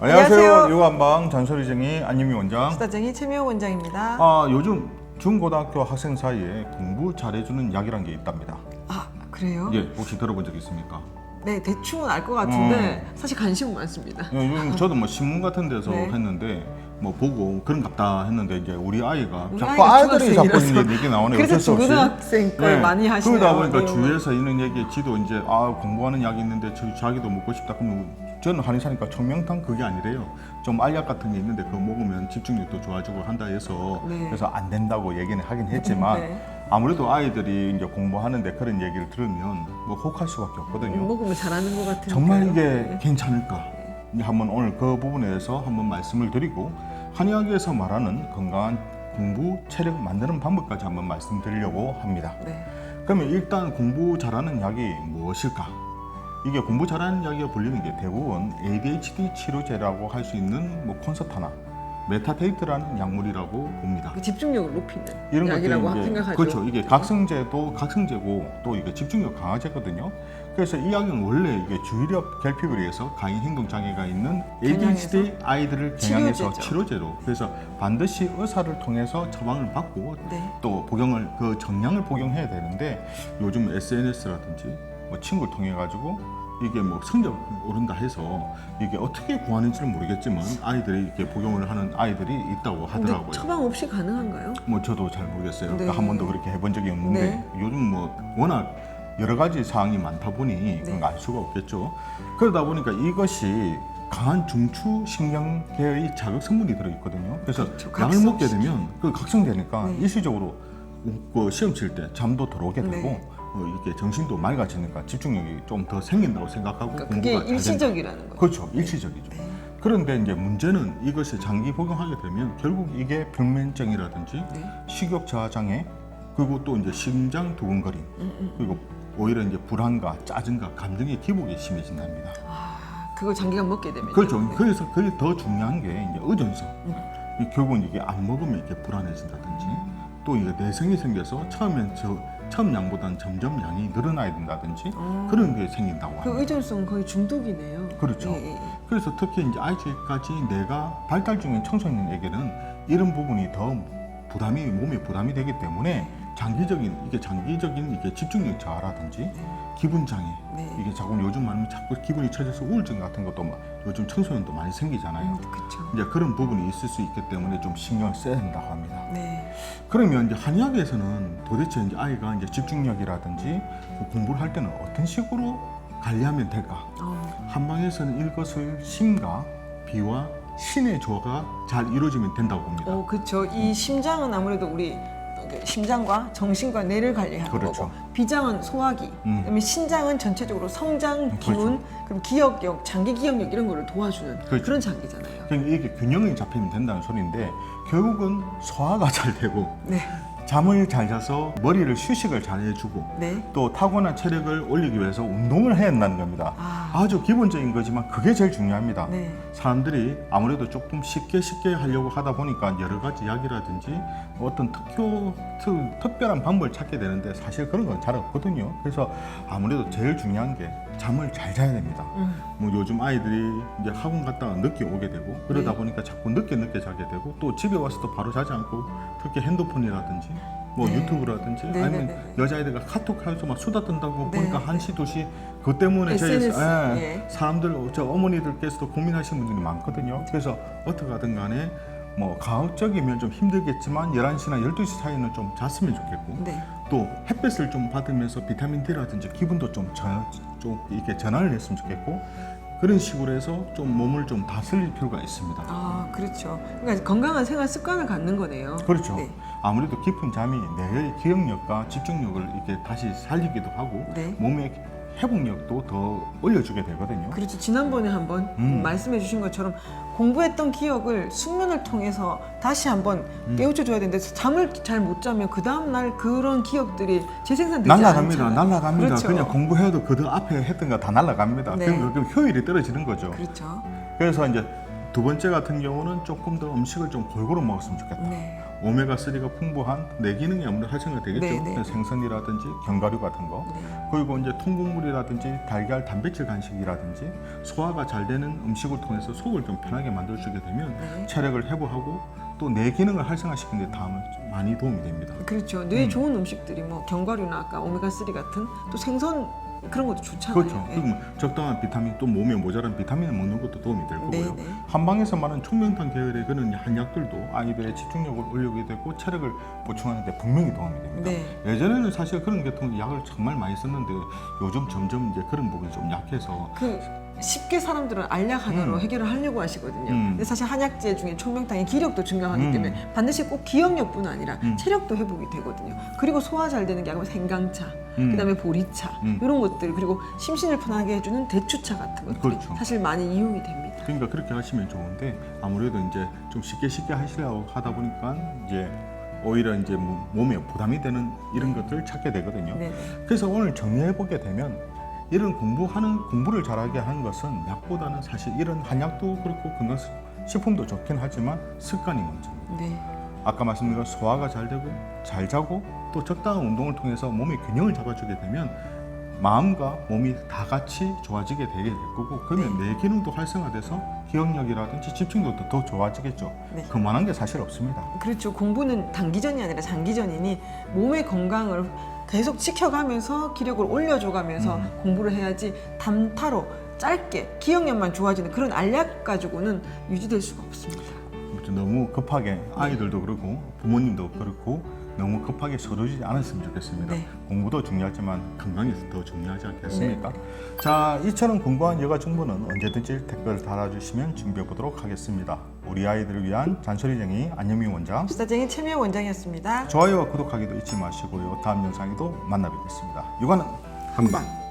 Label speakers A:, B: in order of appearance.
A: 안녕하세요. 유한방 잔소리쟁이 안유미 원장.
B: 수다쟁이 최미호 원장입니다.
A: 요즘 중고등학교 학생 사이에 공부 잘해주는 약이란 게 있답니다.
B: 아, 그래요?
A: 예, 혹시 들어본 적 있습니까?
B: 네, 대충은 알 것 같은데 사실 관심은 많습니다.
A: 요즘 저도 뭐 신문 같은 데서
B: 네.
A: 했는데 뭐 보고 그런갑다 했는데 이제 우리 아이가
B: 우리
A: 자꾸
B: 아이가
A: 아이들이 자꾸
B: 중학생이라서.
A: 이런 얘기 나오네요.
B: 그래서
A: 어쩔 수 없이.
B: 중고등학생 걸 많이 하시네요.
A: 그러다 보니까
B: 내용을.
A: 주위에서 이런 얘기 지도 이제 공부하는 약이 있는데 자기도 먹고 싶다 그러면 저는 한의사니까 청명탕 그게 아니래요. 좀 알약 같은 게 있는데 그거 먹으면 집중력도 좋아지고 한다 해서
B: 네.
A: 그래서 안 된다고 얘기는 하긴 했지만
B: 네.
A: 아무래도 아이들이 이제 공부하는데 그런 얘기를 들으면 뭐 혹할 수밖에 없거든요.
B: 먹으면 잘하는 것 같은데.
A: 정말 이게 괜찮을까? 이제 한번 오늘 그 부분에 대해서 한번 말씀을 드리고 한의학에서 말하는 건강한 공부 체력 만드는 방법까지 한번 말씀드리려고 합니다.
B: 네.
A: 그러면 일단 공부 잘하는 약이 무엇일까? 이게 공부 잘하는 약이라 불리는 게 대부분 ADHD 치료제라고 할 수 있는 뭐 콘서타나 메타데이트라는 약물이라고 봅니다.
B: 그 집중력을 높이는
A: 이런
B: 약이라고
A: 것들이 이제
B: 생각하죠.
A: 그렇죠. 이게 각성제도 각성제고 또 이게 집중력 강화제거든요. 그래서 이 약은 원래 이게 주의력 결핍을 위해서 가해 행동 장애가 있는 ADHD 아이들을 겨냥해서 치료제로 그래서 반드시 의사를 통해서 처방을 받고
B: 네.
A: 또 복용을 그 정량을 복용해야 되는데 요즘 SNS라든지 뭐 친구를 통해 가지고 이게 뭐 성적 오른다 해서 이게 어떻게 구하는지는 모르겠지만 아이들이 이렇게 복용을 하는 아이들이 있다고
B: 근데
A: 하더라고요.
B: 처방 없이 가능한가요?
A: 뭐 저도 잘 모르겠어요.
B: 네.
A: 그러니까 한 번도 그렇게 해본 적이 없는데
B: 네.
A: 요즘 뭐 워낙 여러 가지 사항이 많다 보니
B: 네.
A: 그런 거 알 수가 없겠죠. 그러다 보니까 이것이 강한 중추신경계의 자극 성분이 들어있거든요. 그래서
B: 그렇죠.
A: 약을 먹게 되면 그 각성되니까
B: 네.
A: 일시적으로 그 시험 칠 때 잠도 들어오게 되고
B: 네.
A: 이렇게 정신도 맑아지니까 집중력이 좀 더 생긴다고 생각하고
B: 그러니까
A: 공부가
B: 그게
A: 잘 된다.
B: 일시적이라는 거예요.
A: 그렇죠. 일시적이죠.
B: 네.
A: 그런데 이제 문제는 이것을 장기 복용하게 되면 결국 이게 불면증이라든지
B: 네.
A: 식욕 저하 장애 그리고 또 이제 심장 두근거림 그리고 오히려 이제 불안과 짜증과 감정의 기복이 심해진답니다.
B: 아, 그거 장기간 먹게 되면
A: 그렇죠. 그래서 그게 더 중요한 게 이제 의존성. 결국은 이게 안 먹으면 이렇게 불안해진다든지 또 이게 내성이 생겨서 처음 양보다는 점점 양이 늘어나야 된다든지 그런 게 생긴다고 합니다.
B: 그 의존성 거의 중독이네요.
A: 그렇죠.
B: 예.
A: 그래서 특히 이제 아직까지 뇌가 발달 중인 청소년에게는 이런 부분이 더 몸에 부담이 되기 때문에 장기적인 이게 집중력 저하라든지 기분 장애
B: 네.
A: 이게 요즘 말하면 자꾸 기분이 처져서 우울증 같은 것도 요즘 청소년도 많이 생기잖아요.
B: 그렇죠.
A: 이제 그런 부분이 있을 수 있기 때문에 좀 신경을 써야 된다고 합니다.
B: 네.
A: 그러면 이제 한의학에서는 도대체 이제 아이가 이제 집중력이라든지 공부를 할 때는 어떤 식으로 관리하면 될까? 한방에서는 이것을 심과 비와 신의 조화가 잘 이루어지면 된다고 봅니다.
B: 그렇죠. 이 심장은 아무래도 우리 심장과 정신과 뇌를 관리하는
A: 그렇죠.
B: 거고, 비장은 소화기, 그다음에 신장은 전체적으로 성장 기운,
A: 그렇죠.
B: 그럼 기억력, 장기 기억력 이런 거를 도와주는
A: 그렇죠.
B: 그런 장기잖아요.
A: 그러니까 이게 균형이 잡히면 된다는 소리인데 결국은 소화가 잘 되고
B: 네,
A: 잠을 잘 자서 머리를 휴식을 잘 해주고
B: 네.
A: 또 타고난 체력을 올리기 위해서 운동을 해야 한다는 겁니다. 아주 기본적인 거지만 그게 제일 중요합니다.
B: 네.
A: 사람들이 아무래도 조금 쉽게 하려고 하다 보니까 여러 가지 약이라든지 어떤 특별한 방법을 찾게 되는데 사실 그런 건 잘 없거든요. 그래서 아무래도 제일 중요한 게 잠을 잘 자야 됩니다. 뭐 요즘 아이들이 이제 학원 갔다가 늦게 오게 되고 그러다
B: 네.
A: 보니까 자꾸 늦게 자게 되고 또 집에 와서도 바로 자지 않고 특히 핸드폰이라든지 뭐
B: 네.
A: 유튜브라든지
B: 네,
A: 아니면
B: 네, 네.
A: 여자아이들과 카톡 하면서 막 수다 떤다고
B: 네,
A: 보니까 1시, 2시 그것 때문에 저희
B: SNS, 예.
A: 사람들, 저 어머니들께서도 고민하시는 분들이 많거든요. 그래서 어떻게 하든 간에 뭐 가급적이면 좀 힘들겠지만 11시나 12시 사이는 좀 잤으면 좋겠고
B: 네.
A: 또 햇볕을 좀 받으면서 비타민 D라든지 기분도 좀 이렇게 전환을 했으면 좋겠고 그런 식으로 해서 좀 몸을 좀 다스릴 필요가 있습니다.
B: 그렇죠. 그러니까 건강한 생활 습관을 갖는 거네요.
A: 그렇죠.
B: 네.
A: 아무래도 깊은 잠이 뇌의 기억력과 집중력을 이렇게 다시 살리기도 하고
B: 네.
A: 몸의 회복력도 더 올려주게 되거든요.
B: 그렇죠. 지난번에 한번 말씀해 주신 것처럼 공부했던 기억을 숙면을 통해서 다시 한번 깨우쳐줘야 되는데 잠을 잘 못 자면 그 다음날 그런 기억들이 재생산되지
A: 날아갑니다.
B: 않잖아요.
A: 날아갑니다.
B: 그렇죠.
A: 그냥 공부해도 그 앞에 했던 거 다 날아갑니다.
B: 네.
A: 그럼 효율이 떨어지는 거죠.
B: 그렇죠.
A: 그래서 이제 두 번째 같은 경우는 조금 더 음식을 좀 골고루 먹었으면 좋겠다.
B: 네.
A: 오메가3가 풍부한 뇌 기능이 아무래도 활성화 되겠죠.
B: 네.
A: 생선이라든지 견과류 같은 거.
B: 네.
A: 그리고 이제 통곡물이라든지 달걀, 단백질 간식이라든지 소화가 잘 되는 음식을 통해서 속을 좀 편하게 만들어주게 되면
B: 네.
A: 체력을 회복하고 또 뇌 기능을 활성화시키는 데 많이 도움이 됩니다.
B: 그렇죠. 뇌에 좋은 음식들이 뭐 견과류나 아까 오메가3 같은 또 생선 그런 것도 좋잖아요.
A: 그렇죠.
B: 예.
A: 그리고 적당한 비타민, 또 몸에 모자란 비타민을 먹는 것도 도움이 될 거고요.
B: 네.
A: 한방에서 말하는 총명탕 계열의 그런 한약들도 아이들의 집중력을 올리게 되고 체력을 보충하는 데 분명히 도움이 됩니다.
B: 네.
A: 예전에는 사실 그런 계통의 약을 정말 많이 썼는데 요즘 점점 이제 그런 부분이 좀 약해서
B: 그 쉽게 사람들은 알약 하나로 해결을 하려고 하시거든요. 근데 사실 한약재 중에 총명탕의 기력도 증강하기 때문에 반드시 꼭 기억력뿐 아니라 체력도 회복이 되거든요. 그리고 소화 잘 되는 게 아니고 생강차, 그다음에 보리차 이런 것들, 그리고 심신을 편하게 해주는 대추차 같은 것들이
A: 그렇죠.
B: 사실 많이 이용이 됩니다.
A: 그러니까 그렇게 하시면 좋은데 아무래도 이제 좀 쉽게 하시려고 하다 보니까 이제 오히려 이제 몸에 부담이 되는 이런 것들을 찾게 되거든요.
B: 네.
A: 그래서 오늘 정리해 보게 되면 이런 공부를 잘하게 하는 것은 약보다는 사실 이런 한약도 그렇고 건강식품도 좋긴 하지만 습관이 먼저입니다.
B: 네.
A: 아까 말씀드린 것처럼 소화가 잘 되고 잘 자고 또 적당한 운동을 통해서 몸의 균형을 잡아주게 되면 마음과 몸이 다 같이 좋아지게 되게 될 거고 그러면 뇌 기능도 활성화돼서 기억력이라든지 집중력도 더 좋아지겠죠.
B: 네.
A: 그만한 게 사실 없습니다.
B: 그렇죠. 공부는 단기전이 아니라 장기전이니 몸의 건강을 계속 지켜가면서 기력을 올려줘가면서 공부를 해야지 단타로 짧게 기억력만 좋아지는 그런 알약 가지고는 유지될 수가 없습니다.
A: 너무 급하게 아이들도 그렇고 부모님도 그렇고 너무 급하게 서두르지 않았으면 좋겠습니다.
B: 네.
A: 공부도 중요하지만 건강이 더 중요하지 않겠습니까? 자, 이처럼 궁금한 여가 정보는 언제든지 댓글 달아주시면 준비해 보도록 하겠습니다. 우리 아이들을 위한 잔소리쟁이 안영민 원장,
B: 수다쟁이 최미호 원장이었습니다.
A: 좋아요와 구독하기도 잊지 마시고요. 다음 영상에도 만나 뵙겠습니다. 육아는 한방.